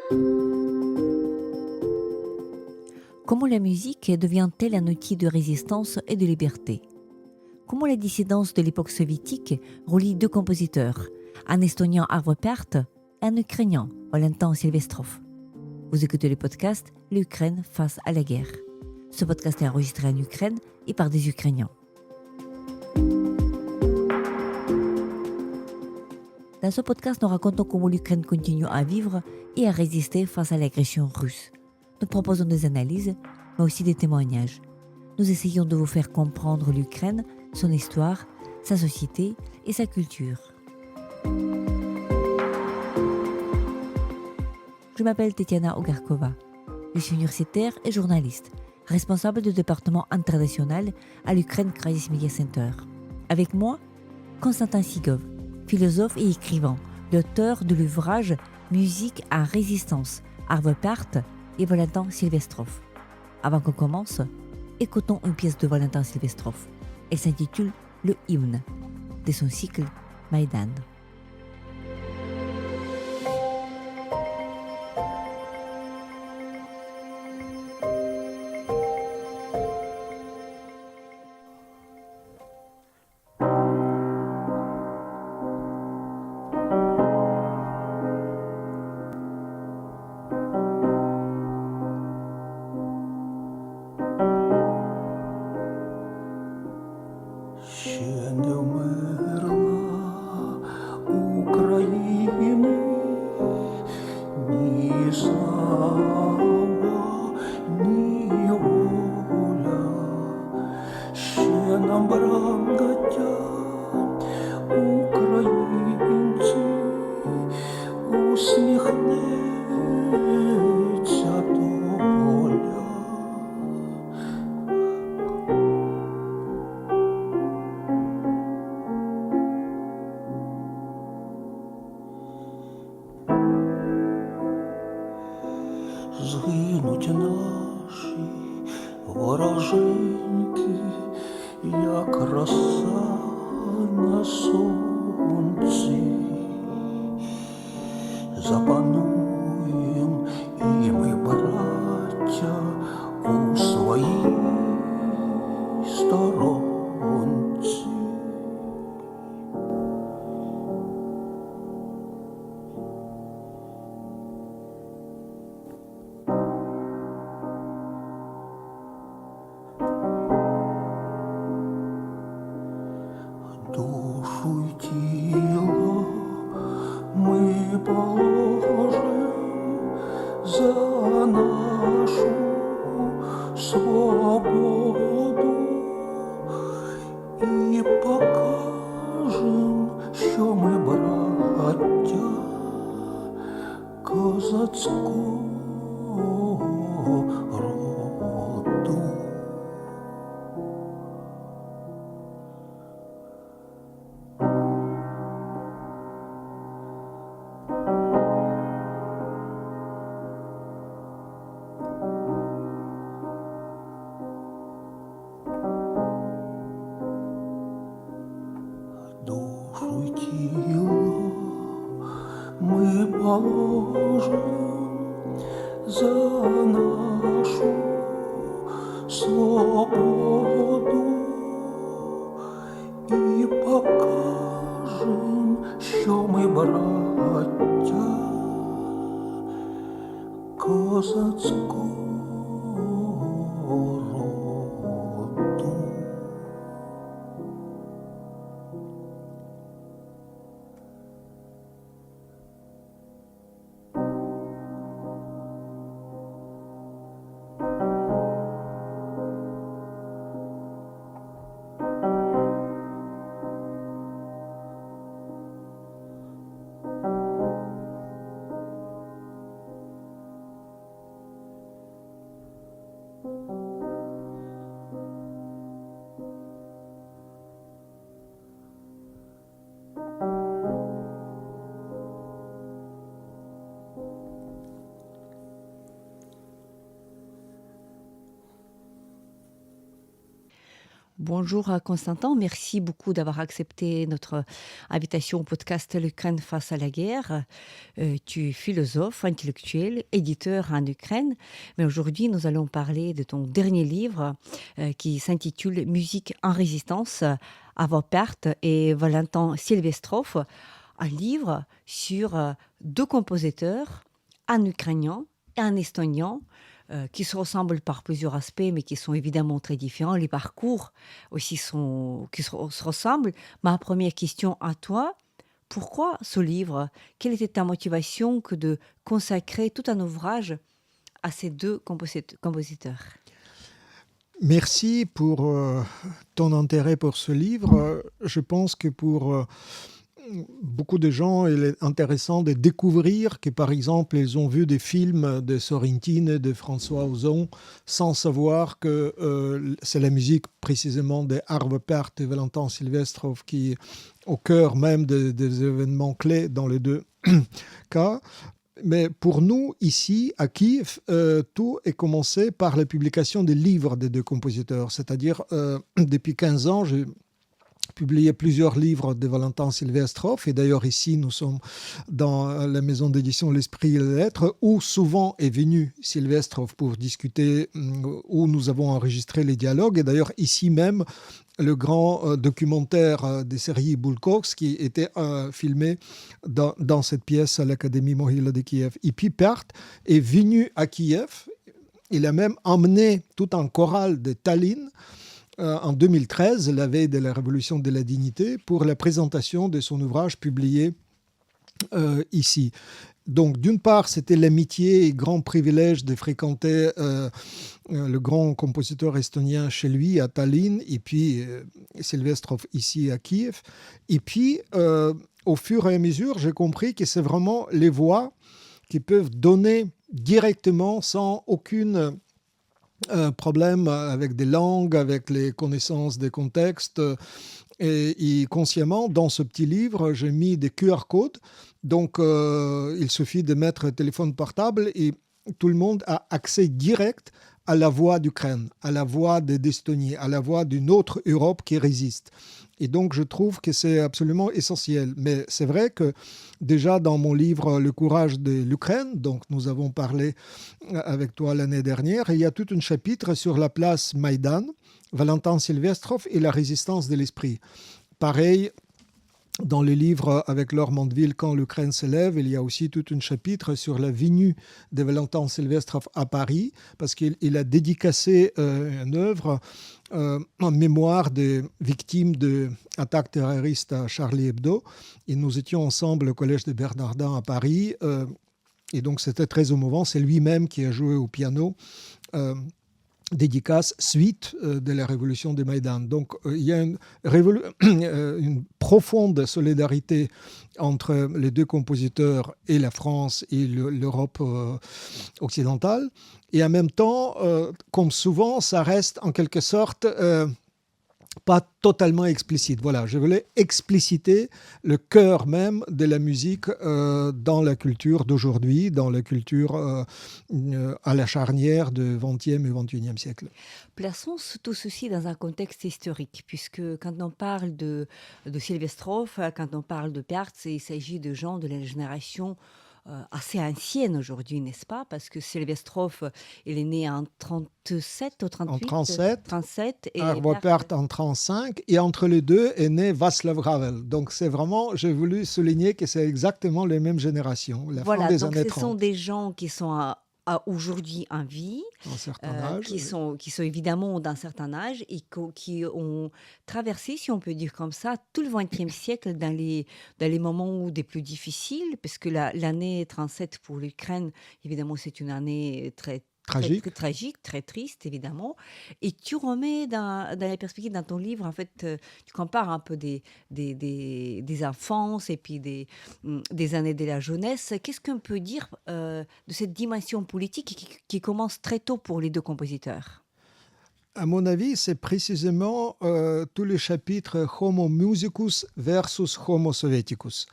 Comment la musique devient-elle un outil de résistance et de liberté? Comment la dissidence de l'époque soviétique relie deux compositeurs, un estonien Arvo Pärt et un ukrainien Valentin Silvestrov? Vous écoutez le podcast L'Ukraine face à la guerre. Ce podcast est enregistré en Ukraine et par des Ukrainiens. Dans ce podcast, nous racontons comment l'Ukraine continue à vivre et à résister face à l'agression russe. Nous proposons des analyses, mais aussi des témoignages. Nous essayons de vous faire comprendre l'Ukraine, son histoire, sa société et sa culture. Je m'appelle Tetiana Ogarkova. Je suis universitaire et journaliste, responsable du département international à l'Ukraine Crisis Media Center. Avec moi, Konstantin Sigov, philosophe et écrivain, l'auteur de l'ouvrage Musique à résistance, Arvo Pärt et Valentin Silvestrov. Avant qu'on commence, écoutons une pièce de Valentin Silvestrov. Elle s'intitule Le hymne, de son cycle Maïdan. Згинуть наші вороженьки, як роса на сонці. Запануєм і ми, браття, у своїй сторонці. Душу й тіло ми положим за нашу свободу і покажем, що ми браття козацького роду. Душу й тіло ми положим за нашу свободу і покажем, що ми браття козацького роду. Bonjour Constantin, merci beaucoup d'avoir accepté notre invitation au podcast L'Ukraine face à la guerre. Tu es philosophe, intellectuel, éditeur en Ukraine, mais aujourd'hui nous allons parler de ton dernier livre qui s'intitule Musique en résistance, Avo Pärt et Valentin Silvestrov, un livre sur deux compositeurs, un ukrainien et un estonien, qui se ressemblent par plusieurs aspects, mais qui sont évidemment très différents. Les parcours aussi se ressemblent. Ma première question à toi, pourquoi ce livre? Quelle était ta motivation que de consacrer tout un ouvrage à ces deux compositeurs? Merci pour ton intérêt pour ce livre. Je pense que pour beaucoup de gens, il est intéressant de découvrir que, par exemple, ils ont vu des films de Sorrentine, de François Ozon, sans savoir que c'est la musique précisément de Arvo Pärt et Valentin Silvestrov qui est au cœur même des événements clés dans les deux cas. Mais pour nous, ici, à Kiev, tout est commencé par la publication des livres des deux compositeurs. C'est-à-dire, depuis 15 ans, j'ai publié plusieurs livres de Valentin Silvestrov. Et d'ailleurs, ici, nous sommes dans la maison d'édition L'Esprit et les Lettres, où souvent est venu Silvestrov pour discuter, où nous avons enregistré les dialogues. Et d'ailleurs, ici même, le grand documentaire des séries Bulkovs qui était filmé dans cette pièce à l'Académie Mohyla de Kiev. Et puis Pärt est venu à Kiev. Il a même emmené tout un choral de Tallinn en 2013, la veille de la Révolution de la Dignité, pour la présentation de son ouvrage publié ici. Donc, d'une part, c'était l'amitié et grand privilège de fréquenter le grand compositeur estonien chez lui à Tallinn, et puis Silvestrov ici à Kiev. Et puis, au fur et à mesure, j'ai compris que c'est vraiment les voix qui peuvent donner directement, sans aucune problème avec des langues, avec les connaissances des contextes. Et consciemment, dans ce petit livre, j'ai mis des QR codes. Donc, il suffit de mettre un téléphone portable et tout le monde a accès direct à la voix d'Ukraine, à la voix d'Estonie, à la voix d'une autre Europe qui résiste. Et donc, je trouve que c'est absolument essentiel. Mais c'est vrai que déjà dans mon livre « Le courage de l'Ukraine », donc nous avons parlé avec toi l'année dernière, il y a tout un chapitre sur la place Maïdan, Valentin Silvestrov et la résistance de l'esprit. Pareil, dans le livre avec Laure Mandeville, Quand l'Ukraine se lève, il y a aussi tout un chapitre sur la venue de Valentin Silvestrov à Paris, parce qu'il a dédicacé une œuvre en mémoire des victimes d'attaques terroristes à Charlie Hebdo. Et nous étions ensemble au Collège des Bernardins à Paris, et donc c'était très émouvant. C'est lui-même qui a joué au piano. Dédicace suite de la révolution de Maïdan. Donc il y a une profonde solidarité entre les deux compositeurs et la France et l'Europe occidentale. Et en même temps, comme souvent, ça reste en quelque sorte pas totalement explicite. Voilà, je voulais expliciter le cœur même de la musique dans la culture d'aujourd'hui, dans la culture à la charnière du XXe et XXIe siècle. Plaçons tout ceci dans un contexte historique, puisque quand on parle de Silvestrov, quand on parle de Pärt, il s'agit de gens de la génération assez ancienne aujourd'hui, n'est-ce pas? Parce que Silvestrov, il est né en 37 ou 38? En 37. Et Arvo Pärt en 35. Et entre les deux est né Václav Havel. Donc c'est vraiment, j'ai voulu souligner que c'est exactement les mêmes générations, la fin des années 30. Ce sont des gens qui sont à aujourd'hui en vie, qui sont évidemment d'un certain âge et qui ont traversé, si on peut dire comme ça, tout le XXe siècle dans les moments des plus difficiles, parce que l'année 37 pour l'Ukraine, évidemment, c'est une année très tragique, très triste, évidemment. Et tu remets dans la perspective, dans ton livre, en fait, tu compares un peu des enfances et puis des années de la jeunesse. Qu'est-ce qu'on peut dire de cette dimension politique qui commence très tôt pour les deux compositeurs? À mon avis, c'est précisément tous les chapitres Homo musicus versus Homo sovieticus.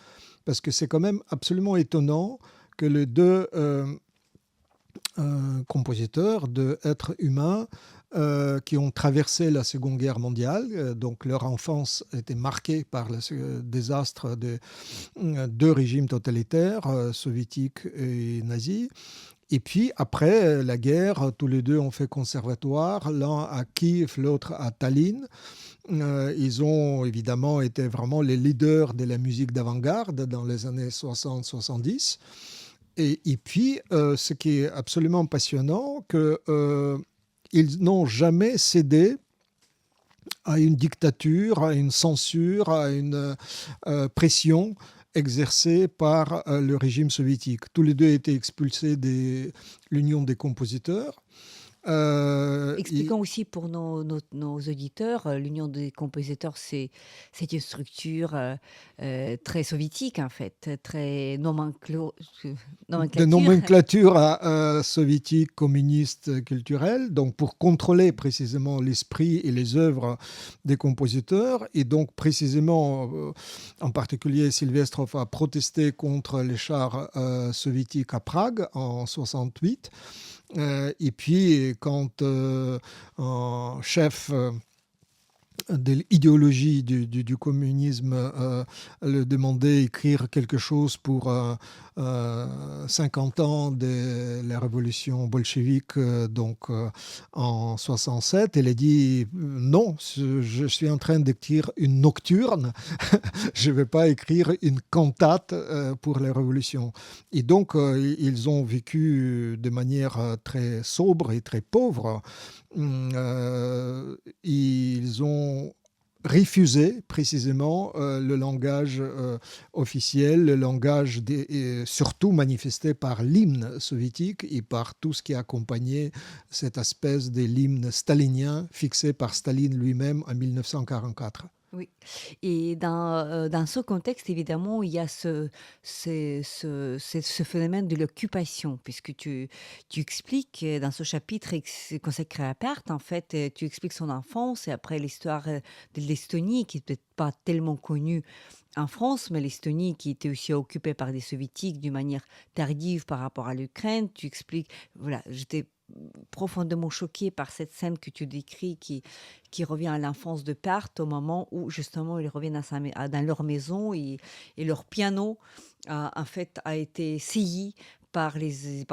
Parce que c'est quand même absolument étonnant que les deux compositeurs d'êtres humains qui ont traversé la Seconde Guerre mondiale. Donc leur enfance était marquée par le désastre de deux régimes totalitaires, soviétiques et nazis. Et puis, après la guerre, tous les deux ont fait conservatoire, l'un à Kiev, l'autre à Tallinn. Ils ont évidemment été vraiment les leaders de la musique d'avant-garde dans les années 60-70. Et puis, ce qui est absolument passionnant, qu'ils n'ont jamais cédé à une dictature, à une censure, à une pression exercée par le régime soviétique. Tous les deux étaient expulsés de l'Union des compositeurs. Expliquons aussi pour nos auditeurs, l'Union des compositeurs, c'est une structure très soviétique, en fait, très de nomenclature. nomenclature soviétique, communiste, culturelle, donc pour contrôler précisément l'esprit et les œuvres des compositeurs. Et donc précisément, en particulier, Silvestrov a protesté contre les chars soviétiques à Prague en 68. Et puis, quand un chef de l'idéologie du communisme le demandait d'écrire quelque chose pour 50 ans de la révolution bolchevique, en 67, elle a dit non, je suis en train d'écrire une nocturne, je ne vais pas écrire une cantate pour la révolution. Et donc, ils ont vécu de manière très sobre et très pauvre. Ils ont refusé précisément le langage officiel, le langage surtout manifesté par l'hymne soviétique et par tout ce qui accompagnait cette espèce de l'hymne stalinien fixé par Staline lui-même en 1944. Oui, et dans ce contexte, évidemment, il y a ce phénomène de l'occupation, puisque tu expliques dans ce chapitre consacré à Pärt, en fait, tu expliques son enfance et après l'histoire de l'Estonie, qui n'est peut-être pas tellement connue en France, mais l'Estonie qui était aussi occupée par des soviétiques d'une manière tardive par rapport à l'Ukraine. Tu expliques, voilà, j'étais profondément choquée par cette scène que tu décris qui revient à l'enfance de Pärt au moment où justement ils reviennent dans leur maison et leur piano en fait a été sailli par les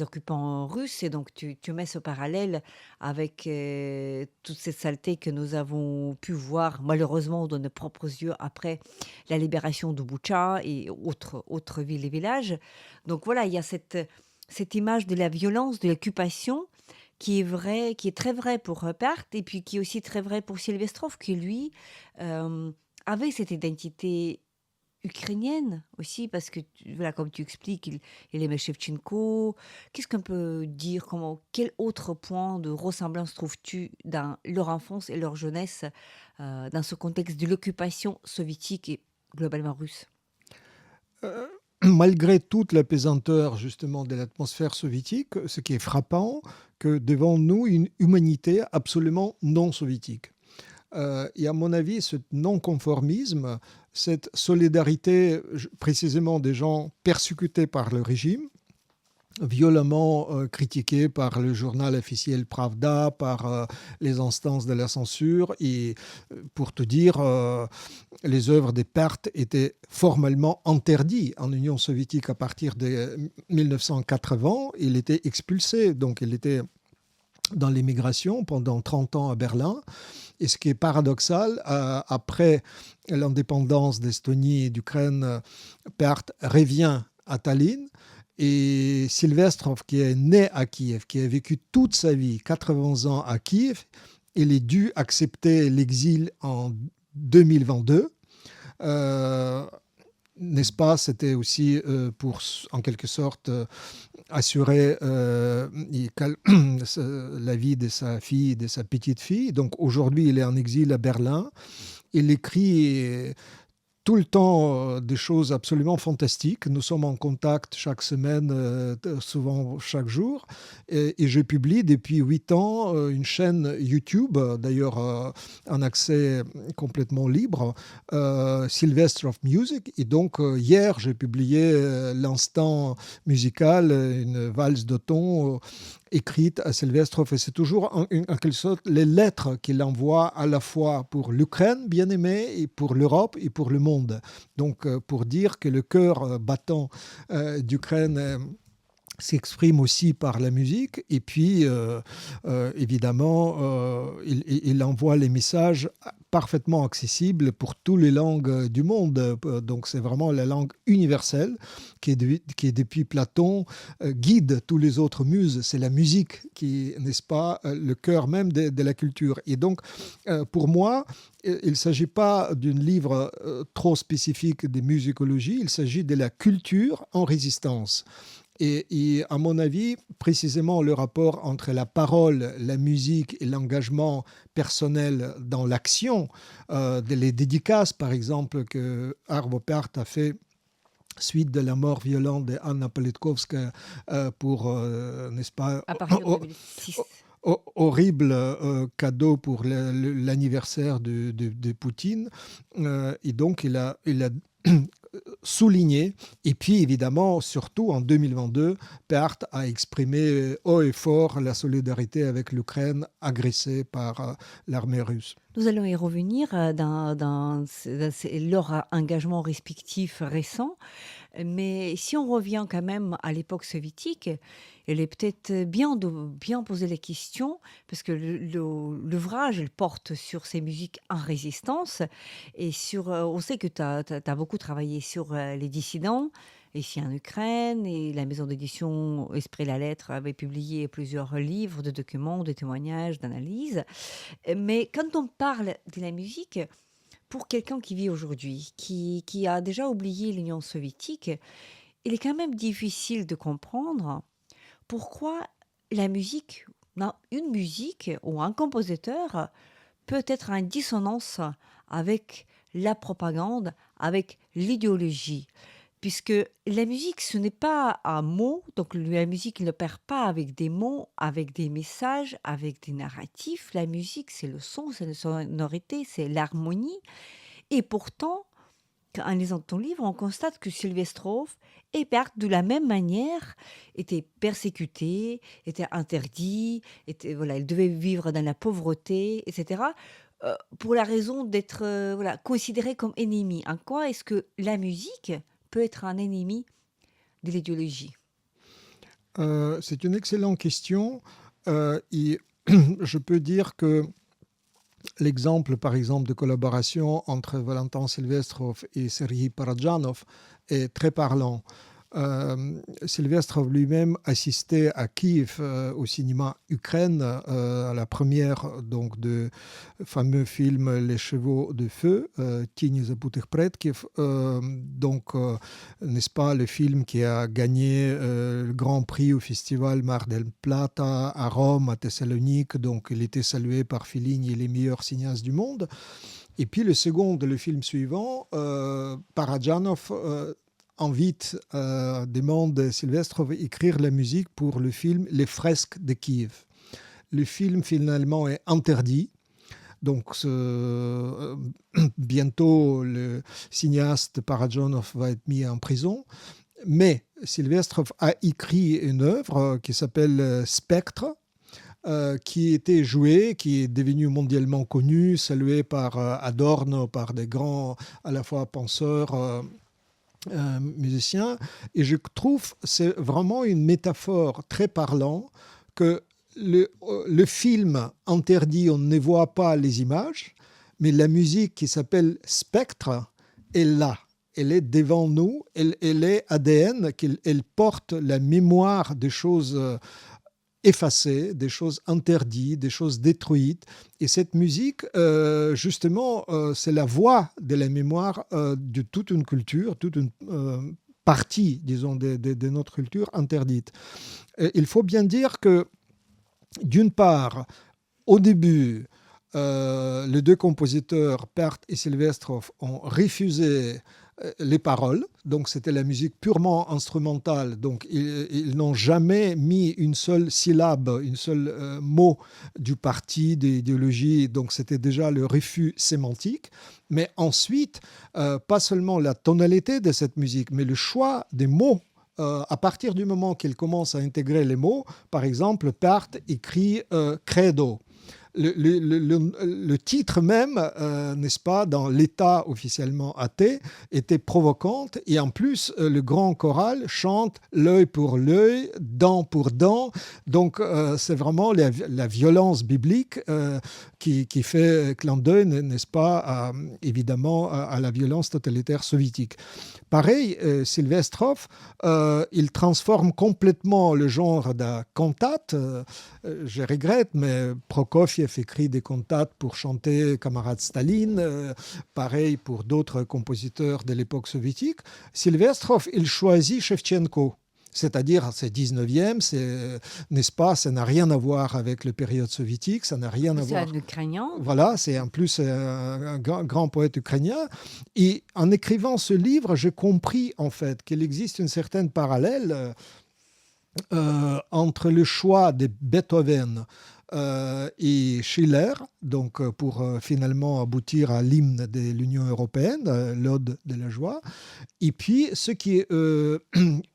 occupants russes. Et donc tu mets ce parallèle avec toute cette saleté que nous avons pu voir malheureusement de nos propres yeux après la libération de Boutcha et autres villes et villages. Donc voilà, il y a cette image de la violence, de l'occupation, qui est vraie, qui est très vraie pour Pärt, et puis qui est aussi très vraie pour Silvestrov, qui lui avait cette identité ukrainienne aussi, parce que voilà, comme tu expliques, il aimait Shevchenko. Qu'est-ce qu'on peut dire, quel autre point de ressemblance trouves-tu dans leur enfance et leur jeunesse dans ce contexte de l'occupation soviétique et globalement russe? Malgré toute la pesanteur justement de l'atmosphère soviétique, ce qui est frappant, que devant nous une humanité absolument non soviétique. Et à mon avis, ce non-conformisme, cette solidarité précisément des gens persécutés par le régime, violemment critiqués par le journal officiel Pravda, par les instances de la censure. Et pour te dire, les œuvres de Pärt étaient formellement interdites en Union soviétique à partir de 1980. Il était expulsé, donc il était dans l'immigration pendant 30 ans à Berlin. Et ce qui est paradoxal, après l'indépendance d'Estonie et d'Ukraine, Pärt revient à Tallinn. Et Silvestrov, qui est né à Kiev, qui a vécu toute sa vie, 80 ans à Kiev, il est dû accepter l'exil en 2022. N'est-ce pas? C'était aussi pour, en quelque sorte, assurer la vie de sa fille et de sa petite fille. Donc aujourd'hui, il est en exil à Berlin. Il écrit tout le temps des choses absolument fantastiques. Nous sommes en contact chaque semaine, souvent chaque jour. Et je publie depuis 8 ans une chaîne YouTube, d'ailleurs en accès complètement libre, Silvestrov Music. Et donc hier, j'ai publié l'instant musical, une valse d'automne écrites à Silvestrov. Et c'est toujours en quelque sorte les lettres qu'il envoie à la fois pour l'Ukraine bien-aimée et pour l'Europe et pour le monde. Donc pour dire que le cœur battant d'Ukraine s'exprime aussi par la musique. Et puis, évidemment, il envoie les messages parfaitement accessibles pour toutes les langues du monde. Donc, c'est vraiment la langue universelle qui est depuis Platon, guide tous les autres muses. C'est la musique qui, n'est-ce pas, le cœur même de la culture. Et donc, pour moi, il ne s'agit pas d'un livre trop spécifique de musicologie, il s'agit de la culture en résistance. Et à mon avis, précisément le rapport entre la parole, la musique et l'engagement personnel dans l'action, les dédicaces par exemple que Arvo Pärt a fait suite de la mort violente d'Anna Politkovskaya pour, n'est-ce pas, À partir de 2006. horrible cadeau pour l'anniversaire de Poutine. Et donc, il a souligné. Et puis, évidemment, surtout en 2022, Pärt a exprimé haut et fort la solidarité avec l'Ukraine agressée par l'armée russe. Nous allons y revenir dans leur engagement respectif récent. Mais si on revient quand même à l'époque soviétique, il est peut-être bien de bien poser les questions, parce que l'ouvrage il porte sur ces musiques en résistance, et sur, on sait que tu as beaucoup travaillé sur les dissidents, ici en Ukraine, et la maison d'édition Esprit la Lettre avait publié plusieurs livres de documents, de témoignages, d'analyses. Mais quand on parle de la musique, pour quelqu'un qui vit aujourd'hui, qui a déjà oublié l'Union soviétique, il est quand même difficile de comprendre pourquoi la musique, non, une musique ou un compositeur peut être en dissonance avec la propagande, avec l'idéologie. Puisque la musique, ce n'est pas un mot, donc la musique ne perd pas avec des mots, avec des messages, avec des narratifs. La musique, c'est le son, c'est la sonorité, c'est l'harmonie. Et pourtant, en lisant ton livre, on constate que Silvestrov et Pärt, de la même manière, étaient persécutés, étaient interdits, voilà, ils devaient vivre dans la pauvreté, etc., pour la raison d'être voilà, considérés comme ennemis. En quoi est-ce que la musique peut être un ennemi de l'idéologie? C'est une excellente question. Et je peux dire que l'exemple, par exemple, de collaboration entre Valentin Silvestrov et Sergei Parajanov est très parlant. Silvestrov lui-même assistait à Kiev au cinéma Ukraine à la première donc de fameux film Les Chevaux de Feu, Тени забытых предков, donc n'est-ce pas le film qui a gagné le Grand Prix au festival Mar del Plata à Rome, à Thessalonique, donc il était salué par Fellini et les meilleurs cinéastes du monde. Et puis le film suivant, Parajanov demande Silvestrov d'écrire la musique pour le film Les Fresques de Kiev. Le film finalement est interdit. Donc bientôt le cinéaste Parajanov va être mis en prison. Mais Silvestrov a écrit une œuvre qui s'appelle Spectre, qui était jouée, qui est devenue mondialement connue, saluée par Adorno, par des grands à la fois penseurs, musicien, et je trouve c'est vraiment une métaphore très parlante que le film interdit, on ne voit pas les images, mais la musique qui s'appelle Spectre est là, elle est devant nous, elle est ADN, elle porte la mémoire des choses effacées, des choses interdites, des choses détruites. Et cette musique, justement, c'est la voix de la mémoire de toute une culture, toute une partie, disons, de notre culture interdite. Et il faut bien dire que, d'une part, au début, les deux compositeurs, Pärt et Silvestrov, ont refusé les paroles, donc c'était la musique purement instrumentale, donc ils n'ont jamais mis une seule syllabe, une seule mot du parti, d'idéologie, donc c'était déjà le refus sémantique. Mais ensuite, pas seulement la tonalité de cette musique, mais le choix des mots à partir du moment qu'il commence à intégrer les mots, par exemple, Barthes écrit credo. Le titre même, n'est-ce pas, dans l'état officiellement athée, était provocante. Et en plus, le grand choral chante l'œil pour l'œil, dent pour dent. Donc, c'est vraiment la violence biblique qui fait clin d'œil, n'est-ce pas, évidemment, à la violence totalitaire soviétique. Pareil, Sylvestrov, il transforme complètement le genre de la cantate. Je regrette, mais Prokofiev écrit des cantates pour chanter Camarade Staline, pareil pour d'autres compositeurs de l'époque soviétique. Sylvestrov, il choisit Shevchenko. C'est-à-dire, c'est 19e, n'est-ce pas, ça n'a rien à voir avec la période soviétique, ça n'a rien à voir... C'est un Ukrainien. Voilà, c'est en plus un grand poète ukrainien. Et en écrivant ce livre, j'ai compris en fait qu'il existe une certaine parallèle entre le choix de Beethoven et Schiller, donc pour finalement aboutir à l'hymne de l'Union européenne, l'Ode de la joie, et puis ce qui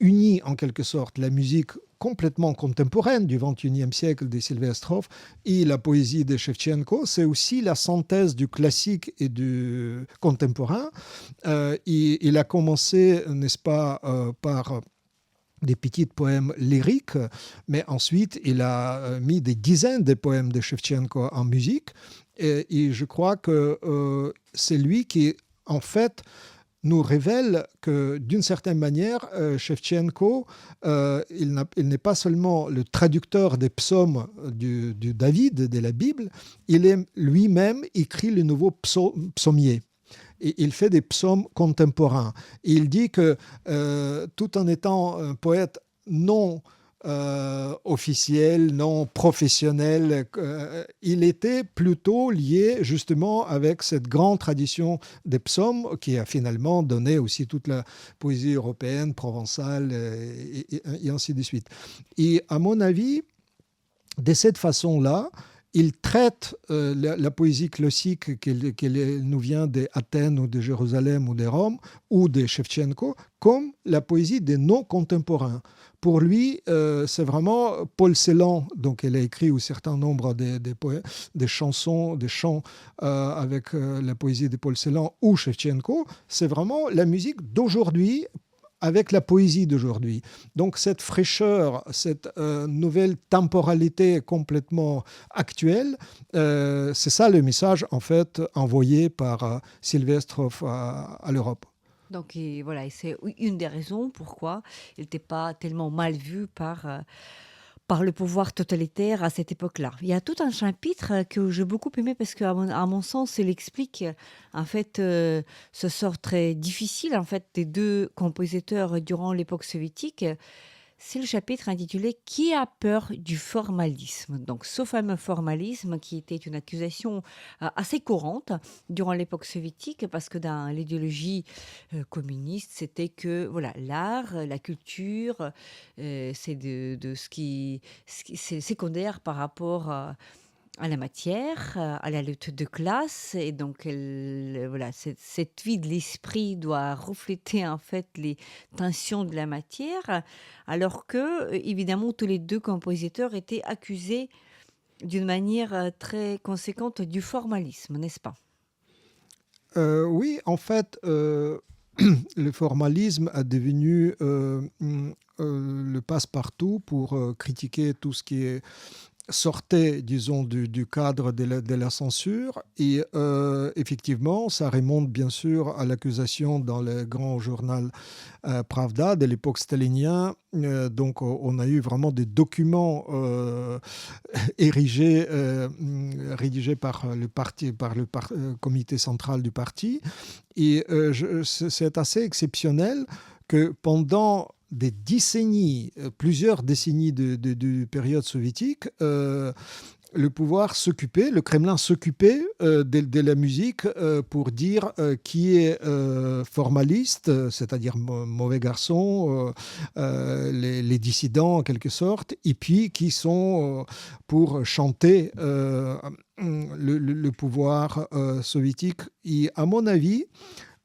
unit en quelque sorte la musique complètement contemporaine du XXIe siècle de Sylvestrov et la poésie de Shevchenko, c'est aussi la synthèse du classique et du contemporain. Il a commencé, n'est-ce pas, par des petits poèmes lyriques, mais ensuite il a mis des dizaines de poèmes de Shevchenko en musique, et je crois que c'est lui qui, en fait, nous révèle que, d'une certaine manière, Shevchenko, il n'est pas seulement le traducteur des psaumes du David, de la Bible, il est lui-même écrit le nouveau psaumier. Et il fait des psaumes contemporains. Et il dit que, tout en étant un poète non officiel, non professionnel, il était plutôt lié justement avec cette grande tradition des psaumes qui a finalement donné aussi toute la poésie européenne, provençale et ainsi de suite. Et à mon avis, de cette façon-là, il traite la poésie classique qui nous vient d'Athènes ou de Jérusalem ou de Rome ou de Shevchenko comme la poésie des non-contemporains. Pour lui, c'est vraiment Paul Celan, donc il a écrit un certain nombre de chansons, des chants avec la poésie de Paul Celan ou Shevchenko, c'est vraiment la musique d'aujourd'hui avec la poésie d'aujourd'hui. Donc cette fraîcheur, cette nouvelle temporalité complètement actuelle, c'est ça le message en fait envoyé par Sylvestrov à l'Europe. Donc voilà, et c'est une des raisons pourquoi il n'était pas tellement mal vu par le pouvoir totalitaire à cette époque-là. Il y a tout un chapitre que j'ai beaucoup aimé parce qu'à mon sens, il explique en fait ce sort très difficile en fait des deux compositeurs durant l'époque soviétique. C'est le chapitre intitulé « Qui a peur du formalisme ?» Donc ce fameux formalisme qui était une accusation assez courante durant l'époque soviétique parce que dans l'idéologie communiste, c'était que voilà, l'art, la culture, c'est de ce qui c'est secondaire par rapport à la matière, à la lutte de classe, et donc voilà, cette vie de l'esprit doit refléter en fait les tensions de la matière, alors que évidemment tous les deux compositeurs étaient accusés d'une manière très conséquente du formalisme, n'est-ce pas? Oui, en fait, le formalisme a devenu le passe-partout pour critiquer tout ce qui est sortait, disons, du cadre de la censure. Et effectivement, ça remonte bien sûr à l'accusation dans le grand journal Pravda de l'époque stalinien. Donc, on a eu vraiment des documents rédigés par le parti, par le comité central du parti. Et c'est assez exceptionnel que pendant des décennies, plusieurs décennies de période soviétique, le pouvoir s'occupait, le Kremlin s'occupait de la musique pour dire qui est formaliste, c'est-à-dire mauvais garçon, les dissidents en quelque sorte, et puis qui sont pour chanter le pouvoir soviétique. Et à mon avis,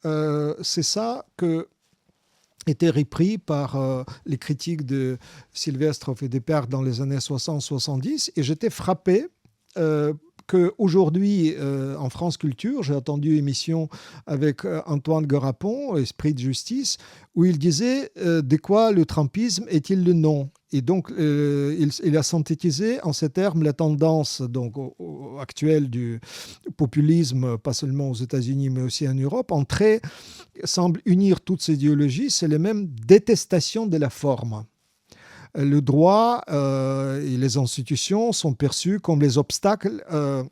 c'est ça que été repris par les critiques de Silvestrov et Despertes dans les années 60-70. Et j'étais frappé qu'aujourd'hui, en France Culture, j'ai entendu une émission avec Antoine Garapon, Esprit de justice, où il disait de quoi le trumpisme est-il le nom ? Et donc, il a synthétisé en ces termes la tendance donc, actuelle du populisme, pas seulement aux États-Unis, mais aussi en Europe. En trait, semble unir toutes ces idéologies, c'est la même détestation de la forme. Le droit et les institutions sont perçus comme les obstacles à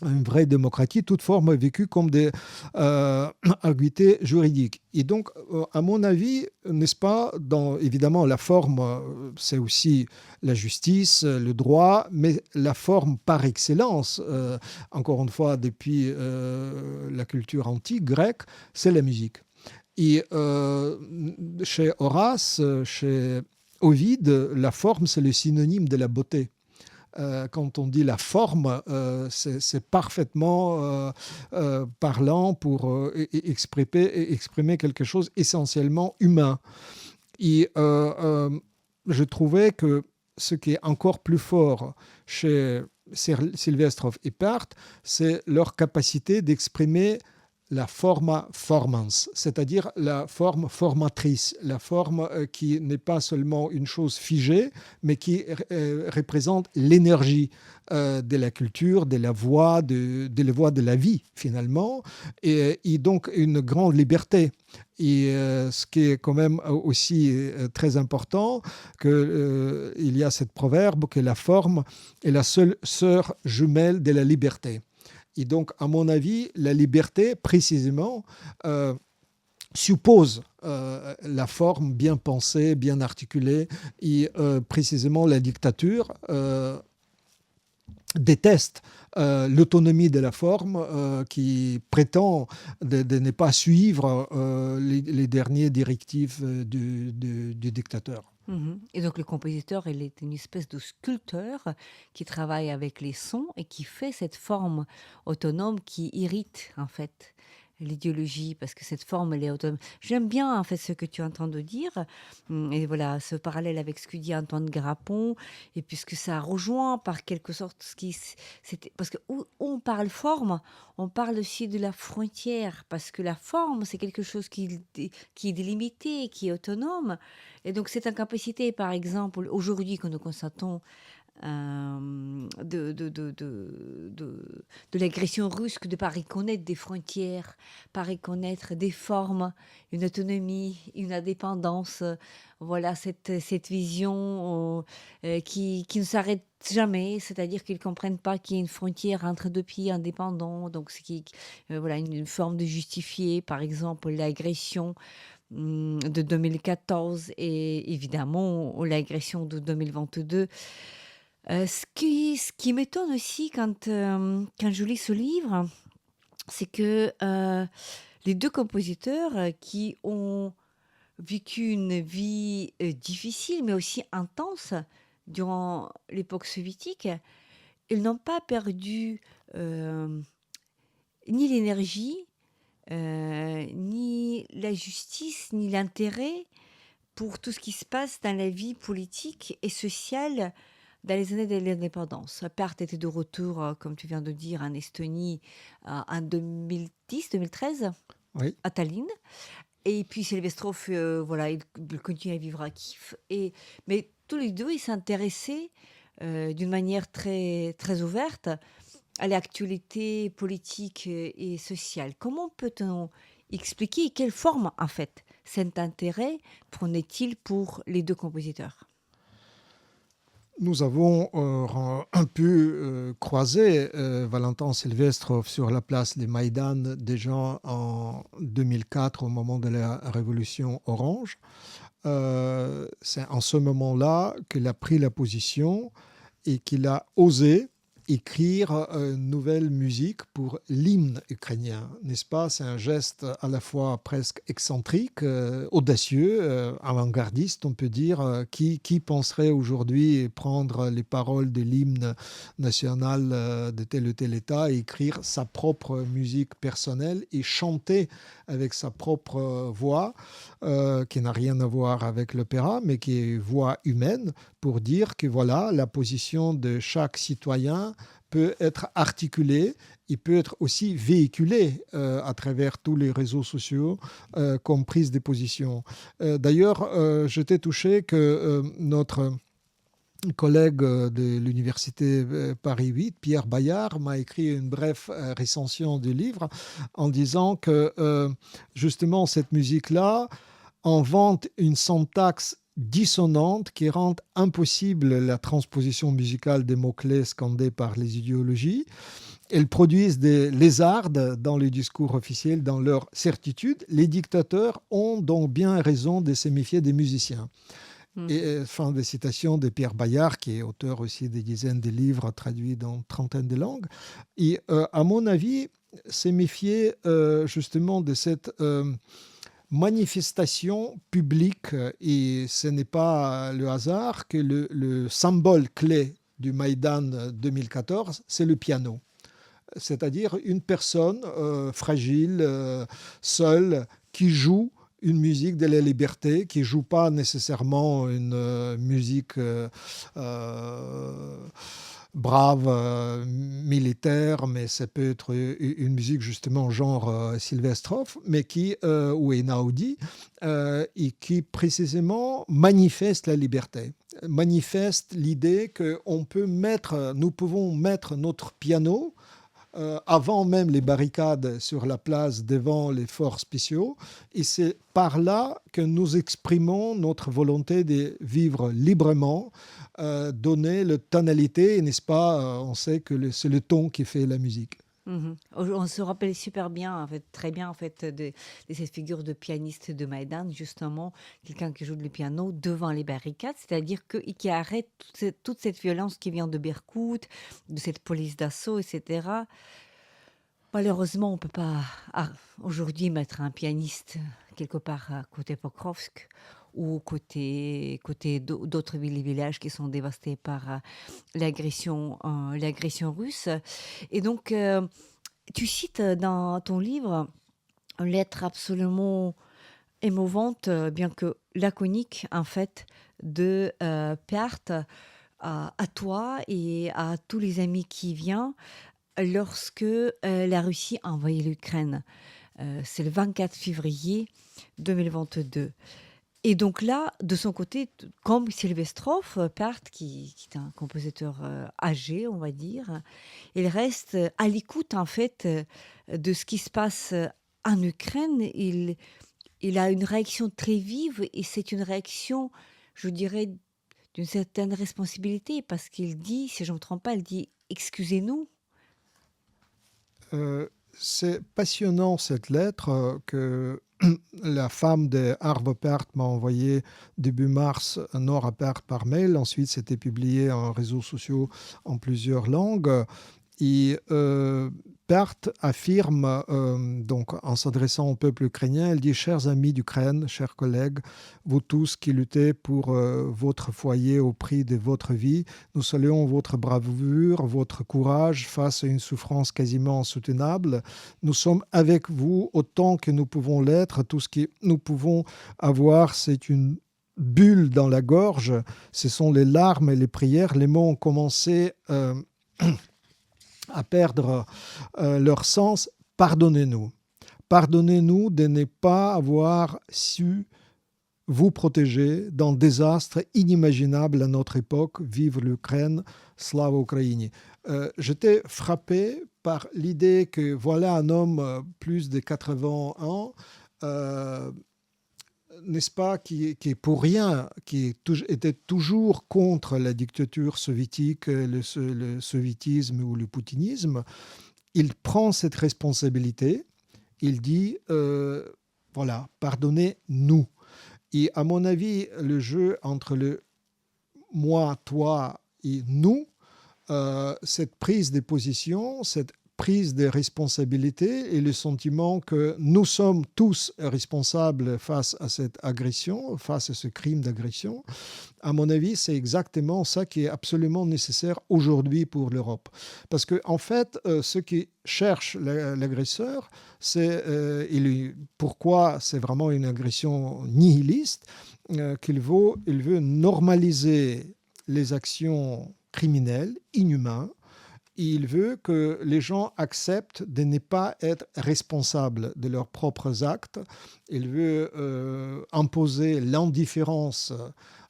une vraie démocratie, toute forme est vécue comme des arguités juridiques. Et donc, à mon avis, n'est-ce pas, évidemment, la forme, c'est aussi la justice, le droit, mais la forme par excellence, encore une fois, depuis la culture antique grecque, c'est la musique. Et chez Horace, chez Ovide, la forme, c'est le synonyme de la beauté. Quand on dit la forme, c'est parfaitement parlant pour exprimer quelque chose essentiellement humain. Et je trouvais que ce qui est encore plus fort chez Silvestrov et Pärt, c'est leur capacité d'exprimer la forma formans, c'est-à-dire la forme formatrice, la forme qui n'est pas seulement une chose figée, mais qui représente l'énergie de la culture, de la voix, de la vie finalement, et donc une grande liberté. Et ce qui est quand même aussi très important, qu'il y a cette proverbe que la forme est la seule sœur jumelle de la liberté. Et donc, à mon avis, la liberté, précisément, suppose la forme bien pensée, bien articulée, et précisément la dictature déteste l'autonomie de la forme qui prétend de ne pas suivre les dernières directives du dictateur. Et donc le compositeur, il est une espèce de sculpteur qui travaille avec les sons et qui fait cette forme autonome qui irrite en fait l'idéologie, parce que cette forme, elle est autonome. J'aime bien en fait ce que tu es en train de dire, et voilà, ce parallèle avec ce que dit Antoine Garapon, et puisque ça rejoint par quelque sorte ce qui... parce que où on parle forme, on parle aussi de la frontière, parce que la forme, c'est quelque chose qui est délimité, qui est autonome, et donc cette incapacité, par exemple, aujourd'hui que nous constatons, de l'agression russe, de ne pas reconnaître des frontières, pas reconnaître des formes, une autonomie, une indépendance. Voilà cette vision qui ne s'arrête jamais, c'est-à-dire qu'ils ne comprennent pas qu'il y a une frontière entre deux pays indépendants. Donc, voilà, une forme de justifier, par exemple, l'agression de 2014 et évidemment l'agression de 2022. Ce qui m'étonne aussi quand je lis ce livre, c'est que les deux compositeurs qui ont vécu une vie difficile, mais aussi intense durant l'époque soviétique, ils n'ont pas perdu ni l'énergie, ni la justice, ni l'intérêt pour tout ce qui se passe dans la vie politique et sociale dans les années de l'indépendance. Pärt était de retour, comme tu viens de dire, en Estonie en 2010-2013, Oui. à Tallinn. Et puis Silvestrov, voilà, il continue à vivre à Kiev. Mais tous les deux, ils s'intéressaient d'une manière très, très ouverte à l'actualité politique et sociale. Comment peut-on expliquer quelle forme, en fait, cet intérêt prenait-il pour les deux compositeurs ? Nous avons un peu croisé Valentin Silvestrov sur la place de Maïdan déjà en 2004 au moment de la révolution orange. C'est en ce moment-là qu'il a pris la position et qu'il a osé écrire une nouvelle musique pour l'hymne ukrainien, n'est-ce pas? C'est un geste à la fois presque excentrique, audacieux, avant-gardiste, on peut dire. Qui penserait aujourd'hui prendre les paroles de l'hymne national de tel ou tel État et écrire sa propre musique personnelle et chanter avec sa propre voix, qui n'a rien à voir avec l'opéra, mais qui est voix humaine, pour dire que voilà, la position de chaque citoyen peut être articulée, il peut être aussi véhiculé à travers tous les réseaux sociaux comme prise de position. D'ailleurs, j'étais touché que notre collègue de l'université Paris 8, Pierre Bayard, m'a écrit une brève recension du livre en disant que justement cette musique-là invente une syntaxe dissonante qui rend impossible la transposition musicale des mots-clés scandés par les idéologies. Elles produisent des lézardes dans le discours officiel, dans leur certitude. Les dictateurs ont donc bien raison de se méfier des musiciens. Et fin de citation de Pierre Bayard, qui est auteur aussi des dizaines de livres traduits dans une trentaine de langues. Et à mon avis, se méfier justement de cette manifestation publique, et ce n'est pas le hasard que le symbole clé du Maïdan 2014, c'est le piano. C'est-à-dire une personne fragile, seule, qui joue une musique de la liberté, qui ne joue pas nécessairement une musique brave, militaire, mais ça peut être une musique justement genre Sylvestrov, mais ou Einaudi, et qui précisément manifeste la liberté, manifeste l'idée que nous pouvons mettre notre piano avant même les barricades sur la place devant les forts spéciaux. Et c'est par là que nous exprimons notre volonté de vivre librement, donner la tonalité, n'est-ce pas? On sait que c'est le ton qui fait la musique. On se rappelle super bien, en fait, très bien, en fait, de cette figure de pianiste de Maïdan, justement, quelqu'un qui joue le piano devant les barricades, c'est-à-dire qui arrête toute cette violence qui vient de Berkout, de cette police d'assaut, etc. Malheureusement, on ne peut pas aujourd'hui mettre un pianiste quelque part à côté Pokrovsk ou côté d'autres villes et villages qui sont dévastés par l'agression russe. Et donc, tu cites dans ton livre une lettre absolument émouvante, bien que laconique, en fait, de Pärt à toi et à tous les amis qui viennent lorsque la Russie a envahi l'Ukraine. C'est le 24 février 2022. Et donc là, de son côté, comme Sylvestrov, Pärt, qui est un compositeur âgé, on va dire, il reste à l'écoute, en fait, de ce qui se passe en Ukraine. Il a une réaction très vive, et c'est une réaction, je dirais, d'une certaine responsabilité, parce qu'il dit, si je ne me trompe pas, il dit « excusez-nous ». C'est passionnant cette lettre que la femme de Arvo Pärt m'a envoyée début mars, Nora Pärt, par mail. Ensuite, c'était publié en réseaux sociaux en plusieurs langues. Et Pärt affirme, donc en s'adressant au peuple ukrainien, elle dit « Chers amis d'Ukraine, chers collègues, vous tous qui luttez pour votre foyer au prix de votre vie, nous saluons votre bravoure, votre courage face à une souffrance quasiment insoutenable. Nous sommes avec vous autant que nous pouvons l'être. Tout ce que nous pouvons avoir, c'est une bulle dans la gorge. Ce sont les larmes et les prières. Les mots ont commencé à perdre leur sens. Pardonnez-nous. Pardonnez-nous de ne pas avoir su vous protéger d'un désastre inimaginable à notre époque. Vive l'Ukraine, slava Ukraini. J'étais frappé par l'idée que voilà un homme plus de 80 ans, n'est-ce pas, qui est pour rien, qui était toujours contre la dictature soviétique, le soviétisme ou le poutinisme. Il prend cette responsabilité, il dit voilà, pardonnez-nous. Et à mon avis, le jeu entre le moi, toi et nous cette prise de position, cette prise de responsabilité et le sentiment que nous sommes tous responsables face à cette agression, face à ce crime d'agression, à mon avis, c'est exactement ça qui est absolument nécessaire aujourd'hui pour l'Europe. Parce qu'en fait, ceux qui cherchent l'agresseur, pourquoi c'est vraiment une agression nihiliste, qu'il veut normaliser les actions criminelles, inhumaines. Il veut que les gens acceptent de ne pas être responsables de leurs propres actes. Il veut imposer l'indifférence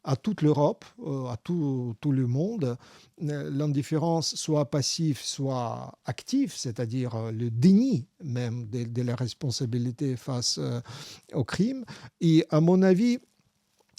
à toute l'Europe, à tout le monde. L'indifférence soit passive, soit active, c'est-à-dire le déni même de la responsabilité face au crime. Et à mon avis,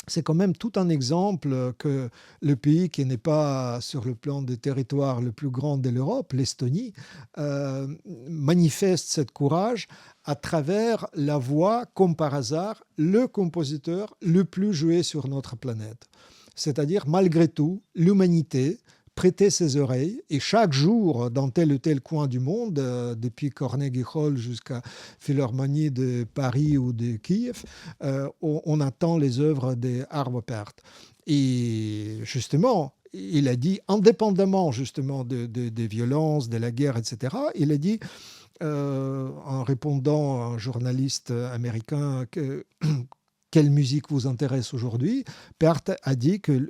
c'est quand même tout un exemple que le pays qui n'est pas sur le plan des territoires le plus grand de l'Europe, l'Estonie, manifeste ce courage à travers la voix, comme par hasard, le compositeur le plus joué sur notre planète. C'est-à-dire, malgré tout, l'humanité prêtait ses oreilles et chaque jour, dans tel ou tel coin du monde, depuis Carnegie Hall jusqu'à Philharmonie de Paris ou de Kiev, on attend les œuvres d'Arvo Pärt. Et justement, il a dit, indépendamment justement des violences, de la guerre, etc., il a dit, en répondant à un journaliste américain quelle musique vous intéresse aujourd'hui, Pärt a dit que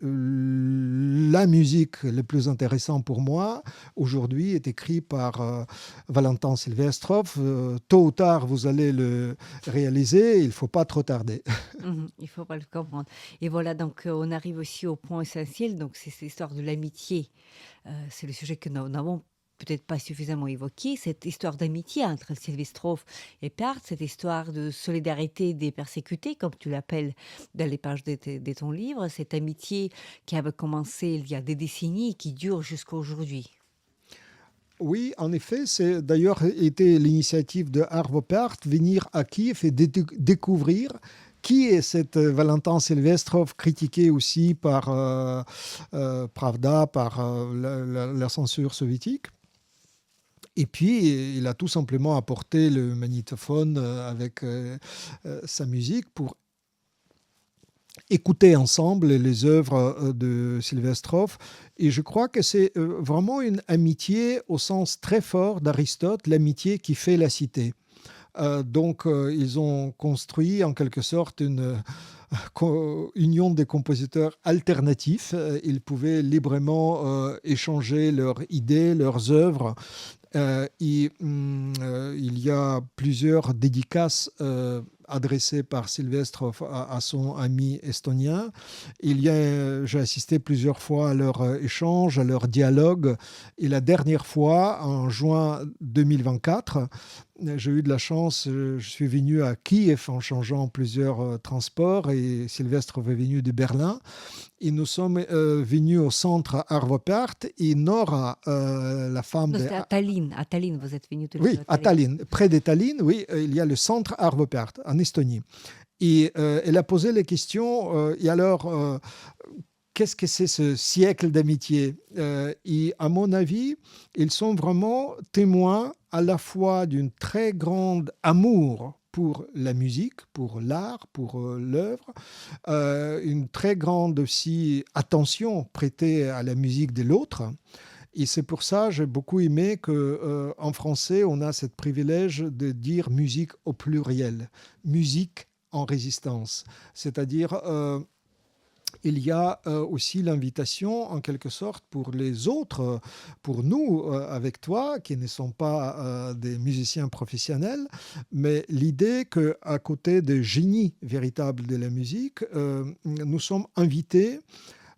la musique la plus intéressante pour moi aujourd'hui est écrite par Valentin Silvestrov. Tôt ou tard, vous allez le réaliser, il ne faut pas trop tarder. Il ne faut pas le comprendre. Et voilà, donc on arrive aussi au point essentiel, donc c'est cette histoire de l'amitié. C'est le sujet que nous n'avons peut-être pas suffisamment évoqué, cette histoire d'amitié entre Silvestrov et Pärt, cette histoire de solidarité des persécutés, comme tu l'appelles dans les pages de ton livre, cette amitié qui avait commencé il y a des décennies et qui dure jusqu'à aujourd'hui. Oui, en effet, c'est d'ailleurs été l'initiative de Arvo Pärt, venir à Kiev et découvrir qui est cet Valentin Silvestrov, critiqué aussi par Pravda, par la censure soviétique. Et puis, il a tout simplement apporté le magnétophone avec sa musique pour écouter ensemble les œuvres de Silvestrov. Et je crois que c'est vraiment une amitié au sens très fort d'Aristote, l'amitié qui fait la cité. Donc, ils ont construit en quelque sorte une union des compositeurs alternatifs. Ils pouvaient librement échanger leurs idées, leurs œuvres. Il y a plusieurs dédicaces adressées par Silvestrov à son ami estonien. J'ai assisté plusieurs fois à leur échange, à leur dialogue. Et la dernière fois, en juin 2024, j'ai eu de la chance, je suis venu à Kiev en changeant plusieurs transports et Silvestrov est venu de Berlin. Et nous sommes venus au centre Arvo Pärt et Nora, la femme... C'était à Tallinn, vous êtes venus tous les Oui, deux à Tallinn. Près de Tallinn, oui, il y a le centre Arvo Pärt, en Estonie. Et elle a posé les questions, et alors, qu'est-ce que c'est ce siècle d'amitié ? Et à mon avis, ils sont vraiment témoins à la fois d'une très grande amour pour la musique, pour l'art, pour l'œuvre, une très grande aussi attention prêtée à la musique de l'autre. Et c'est pour ça que j'ai beaucoup aimé qu'en français, on a ce privilège de dire musique au pluriel, musique en résistance. C'est-à-dire, il y a aussi l'invitation, en quelque sorte, pour les autres, pour nous, avec toi, qui ne sont pas des musiciens professionnels, mais l'idée qu'à côté des génies véritables de la musique, nous sommes invités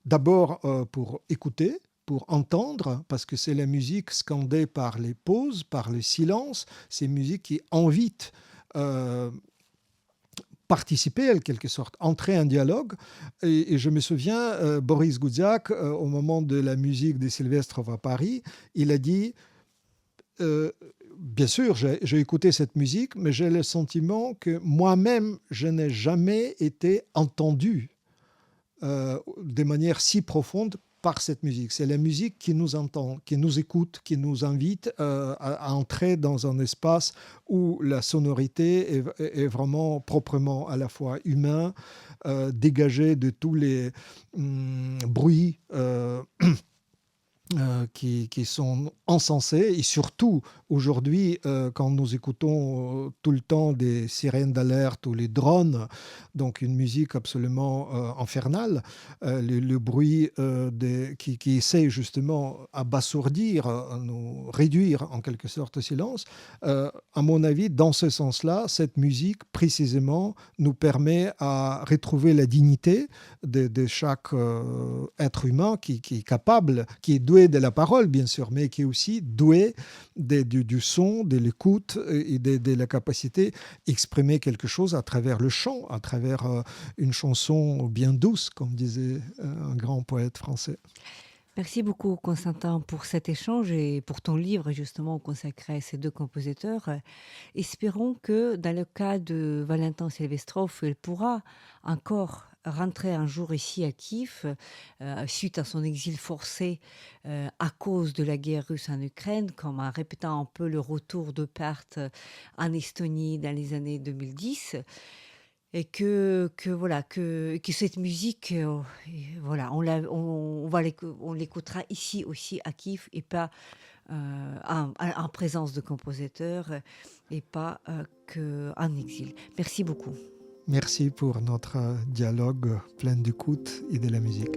d'abord pour écouter, pour entendre, parce que c'est la musique scandée par les pauses, par le silence, c'est une musique qui invite participer, en quelque sorte, entrer en dialogue. Et je me souviens, Boris Goudziak, au moment de la musique de Silvestrov à Paris, il a dit bien sûr, j'ai écouté cette musique, mais j'ai le sentiment que moi-même, je n'ai jamais été entendu de manière si profonde par cette musique. C'est la musique qui nous entend, qui nous écoute, qui nous invite à entrer dans un espace où la sonorité est vraiment proprement à la fois humain, dégagé de tous les bruits qui sont encensés. Et surtout, aujourd'hui, quand nous écoutons tout le temps des sirènes d'alerte ou les drones, donc une musique absolument infernale, le bruit qui essaie justement abasourdir, à nous réduire en quelque sorte au silence, à mon avis, dans ce sens-là, cette musique, précisément, nous permet à retrouver la dignité de chaque être humain qui est capable, qui est doué de la parole, bien sûr, mais qui est aussi doué du son, de l'écoute et de la capacité d'exprimer quelque chose à travers le chant, à travers une chanson bien douce, comme disait un grand poète français. Merci beaucoup, Constantin, pour cet échange et pour ton livre, justement, consacré à ces deux compositeurs. Espérons que, dans le cas de Valentin Silvestrov, il pourra encore rentrer un jour ici à Kiev, suite à son exil forcé à cause de la guerre russe en Ukraine, comme en répétant un peu le retour de pertes en Estonie dans les années 2010. Et que cette musique, on l'écoutera ici aussi à Kiev et pas en présence de compositeurs et pas qu'en exil. Merci beaucoup. Merci pour notre dialogue plein d'écoute et de la musique.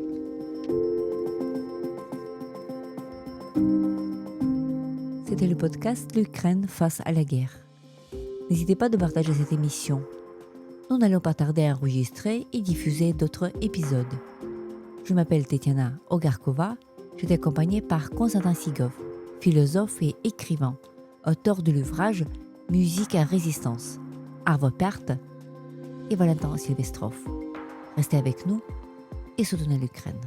C'était le podcast L'Ukraine face à la guerre. N'hésitez pas de partager cette émission. Nous n'allons pas tarder à enregistrer et diffuser d'autres épisodes. Je m'appelle Tetiana Ogarkova, je suis accompagnée par Konstantin Sigov, philosophe et écrivain, auteur de l'ouvrage Musique à résistance, Arvo Pärt et Valentin Silvestrov. Restez avec nous et soutenez l'Ukraine.